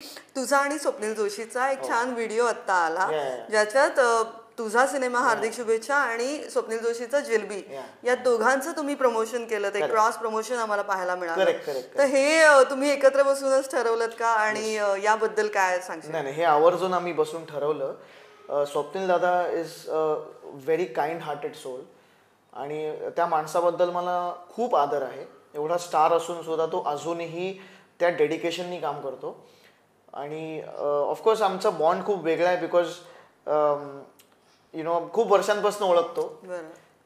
तुझा आणि स्वप्नील जोशीचा एक छान व्हिडिओ आता आला Yeah. ज्याच्यात तुझा सिनेमा हार्दिक शुभेच्छा आणि स्वप्नील जोशीचा जिलबी या दोघांचं तुम्ही प्रमोशन केलं ते क्रॉस प्रमोशन आम्हाला पाहायला मिळालं. करेक्ट. तर हे तुम्ही एकत्र बसूनच ठरवलं का आणि याबद्दल काय सांगशील? नाही हे आवर्जून आम्ही बसून ठरवलं. स्वप्नील दादा is a very kind hearted soul आणि त्या माणसाबद्दल मला खूप आदर आहे. एवढा स्टार असून सुद्धा तो अजूनही त्या डेडिकेशननी काम करतो आणि ऑफकोर्स आमचा बॉन्ड खूप वेगळा आहे बिकॉज यु नो खूप वर्षांपासून ओळखतो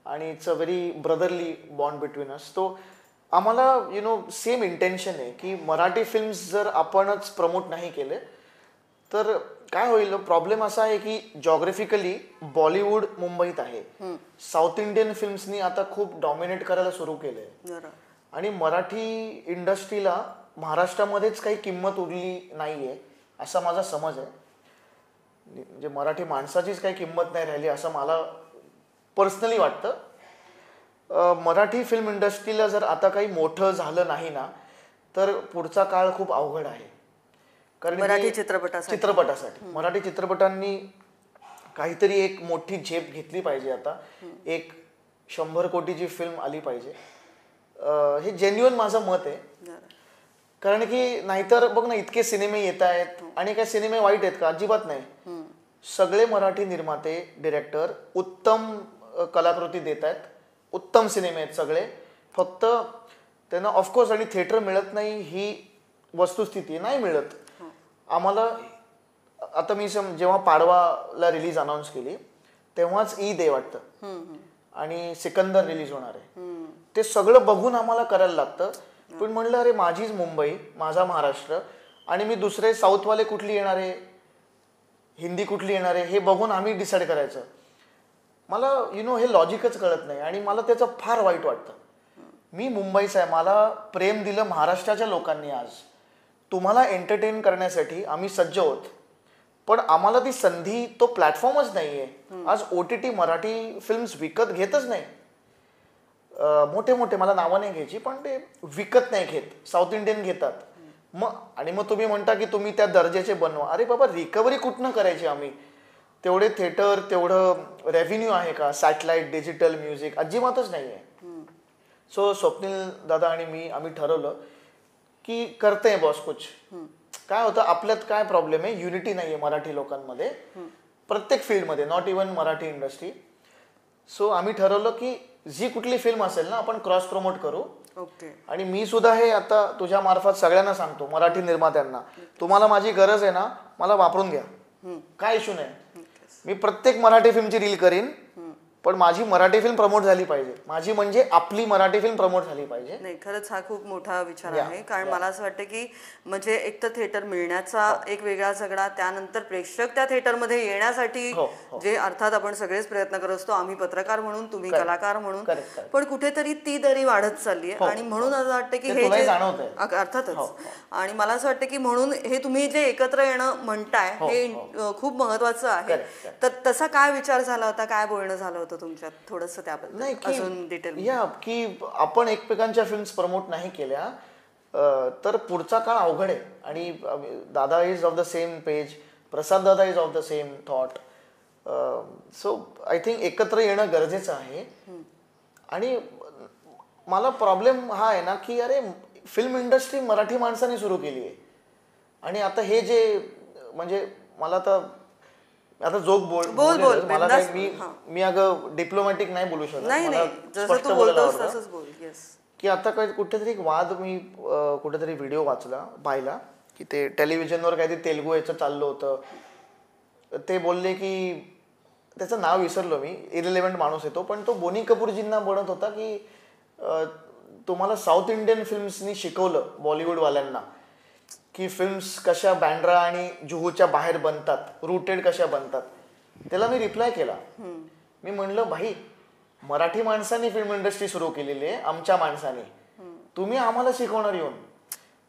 आणि it's a very brotherly bond between us. तो आम्हाला यु नो सेम इंटेन्शन आहे की मराठी फिल्म्स जर आपणच प्रमोट नाही केले तर काय होईल. प्रॉब्लेम असा आहे की जॉग्राफिकली बॉलिवूड मुंबईत आहे. साऊथ इंडियन फिल्म्सनी आता खूप डॉमिनेट करायला सुरू केलंय आणि मराठी इंडस्ट्रीला महाराष्ट्रामध्येच काही किंमत उरली नाहीये असा माझा समज आहे. म्हणजे मराठी माणसाचीच काही किंमत नाही राहिली असं मला पर्सनली वाटतं. मराठी फिल्म इंडस्ट्रीला जर आता काही मोठं झालं नाही ना तर पुढचा काळ खूप अवघड आहे. कारण मराठी चित्रपटासाठी मराठी चित्रपटांनी काहीतरी एक मोठी झेप घेतली पाहिजे. आता एक 100 कोटीची फिल्म आली पाहिजे. हे जेन्युइन माझं मत आहे. कारण की नाहीतर बघ ना इतके सिनेमे येत आहेत आणि काय सिनेमे वाईट आहेत का? अजिबात नाही. सगळे मराठी निर्माते डिरेक्टर उत्तम कलाकृती देत आहेत. उत्तम सिनेमे आहेत सगळे. फक्त त्यांना ऑफकोर्स आणि थिएटर मिळत नाही ही वस्तुस्थिती नाही मिळत. आम्हाला आता मी जेव्हा पाडवाला रिलीज अनाऊन्स केली तेव्हाच ईद आहे वाटतं आणि सिकंदर रिलीज होणार आहे. ते सगळं बघून आम्हाला करायला लागतं. पण म्हणलं अरे माझीच मुंबई माझा महाराष्ट्र आणि मी दुसरे साऊथवाले कुठली येणार आहे हिंदी कुठली येणार आहे हे बघून आम्ही डिसाईड करायचं. मला यु नो हे लॉजिकच कळत नाही आणि मला त्याचं फार वाईट वाटतं. मी मुंबईचा आहे. मला प्रेम दिलं महाराष्ट्राच्या लोकांनी. आज तुम्हाला एंटरटेन करण्यासाठी आम्ही सज्ज आहोत पण आम्हाला ती संधी तो प्लॅटफॉर्मच नाही आहे. आज OTT मराठी फिल्म्स विकत घेतच नाही. मोठे मोठे मला नावं नाही घ्यायची पण ते विकत नाही घेत. साऊथ इंडियन घेतात. मग तुम्ही म्हणता की तुम्ही त्या दर्जाचे बनवा. अरे बाबा रिकव्हरी कुठनं करायची आम्ही? तेवढे थिएटर तेवढं रेव्हेन्यू आहे का? सॅटेलाइट डिजिटल म्युझिक अजिबातच नाही आहे. सो स्वप्नील दादा आणि मी आम्ही ठरवलं की करते बॉस कुछ. काय होतं आपल्यात काय प्रॉब्लेम आहे युनिटी नाही आहे मराठी लोकांमध्ये प्रत्येक फील्डमध्ये not even Marathi industry. So आम्ही ठरवलं की जी कुठली फिल्म असेल ना आपण क्रॉस प्रमोट करू. आणि मी सुद्धा हे आता तुझ्या मार्फत सगळ्यांना सांगतो मराठी निर्मात्यांना तुम्हाला माझी गरज आहे ना मला वापरून घ्या. काय इश्यू नाही. मी प्रत्येक मराठी फिल्मची रील करीन पण माझी मराठी फिल्म प्रमोट झाली पाहिजे. माझी म्हणजे आपली मराठी फिल्म प्रमोट झाली पाहिजे. नाही खरंच हा खूप मोठा विचार आहे. कारण मला असं वाटतं की म्हणजे एक तर थिएटर मिळण्याचा एक वेगळा झगडा त्यानंतर प्रेक्षक त्या थिएटरमध्ये येण्यासाठी जे अर्थात आपण सगळेच प्रयत्न करत असतो. आम्ही पत्रकार म्हणून तुम्ही कलाकार म्हणून पण कुठेतरी ती दरी वाढत चालली आहे आणि म्हणून असं वाटतं की हे जे अर्थातच आणि मला असं वाटतं की म्हणून हे तुम्ही जे एकत्र येणं म्हणताय हे खूप महत्वाचं आहे. तर तसा काय विचार झाला होता काय बोलणं झालं होतं तुमच्यात थोडंसं त्याबद्दल अजून डिटेल? की आपण एकमेकांच्या फिल्म्स प्रमोट नाही केल्या तर पुढचा काळ अवघड आहे. आणि दादा is of the same page. Prasad दादा is of the same thought. So I think एकत्र येणं गरजेचं आहे. आणि मला प्रॉब्लेम हा आहे ना की अरे फिल्म इंडस्ट्री मराठी माणसाने सुरू केली आहे आणि आता हे जे म्हणजे मला आता जोक मला मी अगं डिप्लोमॅटिक नाही बोलू शकत. स्पष्ट बोलायला की आता काय कुठेतरी एक वाद मी कुठेतरी व्हिडिओ पाहिला की ते टेलिव्हिजनवर काहीतरी तेलगू याचं चाललं होतं. ते बोलले की त्याचं नाव विसरलो मी. इरिलेव्हंट माणूस येतो पण तो बोनी कपूरजींना बनत होता की तुम्हाला साऊथ इंडियन फिल्म्सनी शिकवलं बॉलिवूडवाल्यांना की फिल्म्स कशा बँड्रा आणि जुहूच्या बाहेर बनतात रूटेड कशा बनतात. त्याला मी रिप्लाय केला. मी म्हणलं भाई मराठी माणसाने फिल्म इंडस्ट्री सुरू केलेली आहे आमच्या माणसाने. तुम्ही आम्हाला शिकवणार येऊन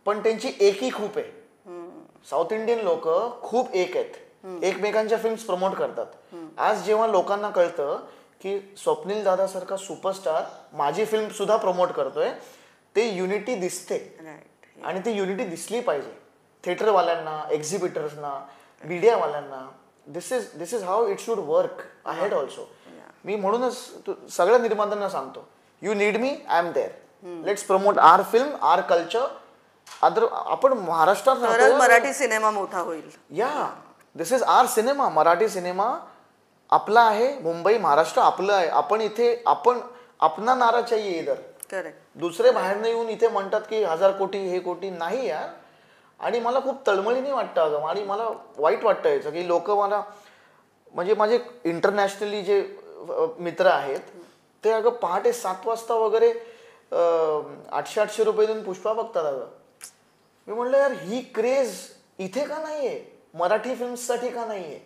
पण त्यांची एकी खूप आहे. साऊथ इंडियन लोक खूप एक आहेत. एकमेकांच्या फिल्म्स प्रमोट करतात. आज जेव्हा लोकांना कळतं की स्वप्नील दादा सारखा सुपरस्टार माझी फिल्म सुद्धा प्रमोट करतोय ते युनिटी दिसते आणि ती युनिटी दिसली पाहिजे. थिएटरवाल्यांना, एक्झिबिटर्सना, मीडियावाल्यांना, this is how it should work ahead also. मी म्हणूनच सगळ्या निर्मात्यांना सांगतो, you need me, I am there. Let's promote our film, our culture. आपण महाराष्ट्रात मराठी सिनेमा मोठा होईल. या this is our cinema. Marathi cinema आपला आहे. मुंबई, महाराष्ट्र आपलं आहे. आपण इथे अपना नारा चाहिए इधर. करेक्ट. दुसरे बाहेरनं येऊन इथे म्हणतात की 1000 कोटी हे कोटी नाही यार. आणि मला खूप तळमळीने वाटतं अगं, आणि मला वाईट वाटतं याचं की लोक मला, म्हणजे माझे इंटरनॅशनली जे मित्र आहेत ते अगं पहाटे 7 वाजता वगैरे 800 रुपये देऊन पुष्पा बघतात अगं. मी म्हणलं यार ही क्रेज इथे का नाहीये, मराठी फिल्म्ससाठी का नाहीये?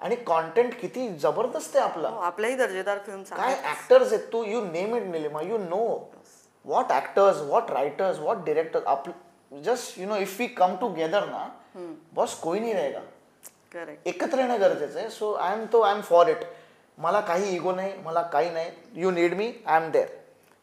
आणि कॉन्टेंट किती जबरदस्त आहे आपला. आपल्याही दर्जेदार फिल्म. काय ऍक्टर्स आहेत. तू you name it Nilima, you know what actors, what writers, what directors. Just you know if we come together ना बस कोई नहीं रहेगा. करेक्ट. एकत्र येणं गरजेचं आहे. So I am for it. मला काही इगो नाही, मला काही नाही. You need me, I am there.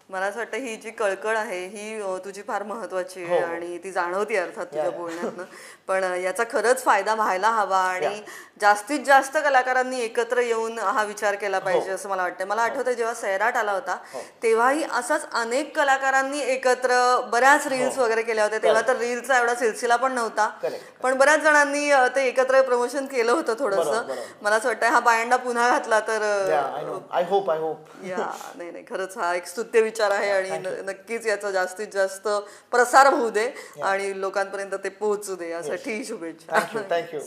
मला असं वाटतं ही जी कळकळ आहे ही तुझी फार महत्वाची आहे आणि ती जाणवती अर्थात तुझ्या बोलण्यातनं. पण याचा खरंच फायदा व्हायला हवा आणि जास्तीत जास्त कलाकारांनी एकत्र येऊन हा विचार केला पाहिजे असं मला वाटतं. मला आठवतं जेव्हा सैराट आला होता तेव्हाही असाच अनेक कलाकारांनी एकत्र बऱ्याच रील्स वगैरे केल्या होत्या. तेव्हा तर रील्सचा एवढा सिलसिला पण नव्हता, पण बऱ्याच जणांनी ते एकत्र प्रमोशन केलं होतं थोडंसं. मला असं वाटतं हा पायंडा पुन्हा घातला तर आय होप नाही खरंच हा एक स्तुत्य विचार आहे आणि नक्कीच याचा जास्तीत जास्त प्रसार होऊ दे आणि लोकांपर्यंत ते पोहोचू दे यासाठी शुभेच्छा. थँक्यू.